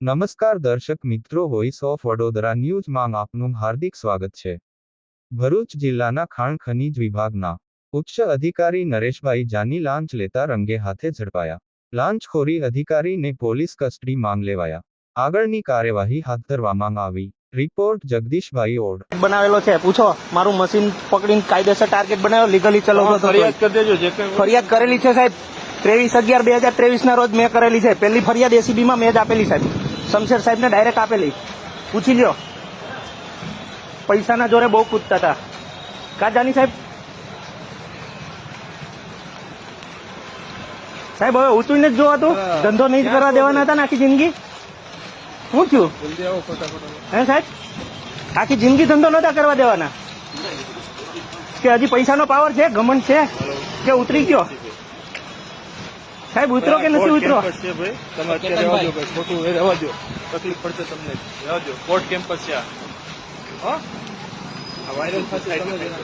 નમસ્કાર દર્શક મિત્રો, વોઇસ ઓફ વડોદરા ન્યૂઝમાં આપનું હાર્દિક સ્વાગત છે। ભરૂચ જિલ્લાના ખાણ ખનીજ વિભાગના ઉચ્ચ અધિકારી નરેશભાઈ જાની લાંચ લેતા રંગે હાથે ઝડપાયા। લાંચખોરી અધિકારીને પોલીસ કસ્ટડી માંગ લેવાયા। આગળની કાર્યવાહી હાથ ધરવામાં આવી। રિપોર્ટ જગદીશભાઈ ઓડ બનાવેલો છે, પૂછો। મારું મશીન પકડીને કાયદેસર ટાર્ગેટ બનાવ્યો, લીગલી ચલાવતો હતો। ફરિયાદ કરી દેજો, જે કંઈ ફરિયાદ કરેલી છે સાહેબ, 23/11/2023 ના રોજ મેં કરેલી છે। પહેલી ફરિયાદ એસીબી માં મેં જ આપેલી સાહેબ, શમશેર સાહેબ ને ડાયરેક્ટ આપેલી, પૂછી લ્યો। પૈસાના જોરે બહુ કૂદતા હતા। કા જાની સાહેબ, સાહેબ હવે ઊંચું જ જોવાતું, ધંધો નહીં જ કરવા દેવાના હતા ને આખી જિંદગી। શું થયું જલ્દી આવો, ફટાફટ। હે સાહેબ, આખી જિંદગી ધંધો નતા કરવા દેવાના કે હજી પૈસાનો પાવર છે, ઘમંડ છે કે ઉતરી ગયો? સાહેબ ઉતરો કે નથી ઉતરો? કેમ્પસ છે ભાઈ, તમે અત્યારે રહેવા દો, ભાઈ ખોટું રહેવા દો, તકલીફ પડશે તમને, રહેવા દો। કોર્ટ કેમ્પસ છે આ વાયરલ થશે તમે બેસી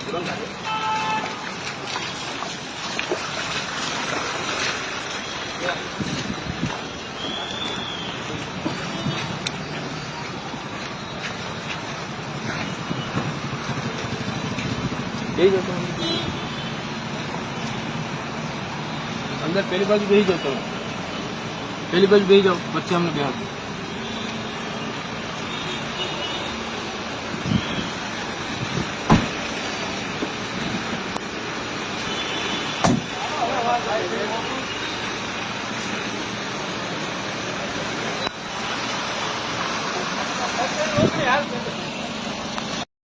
જાઓ, અંદર પેલી બાજુ બેસી જાઓ, તમે પેલી બાજુ બેસી જાઓ, વચ્ચે અમને બેસો।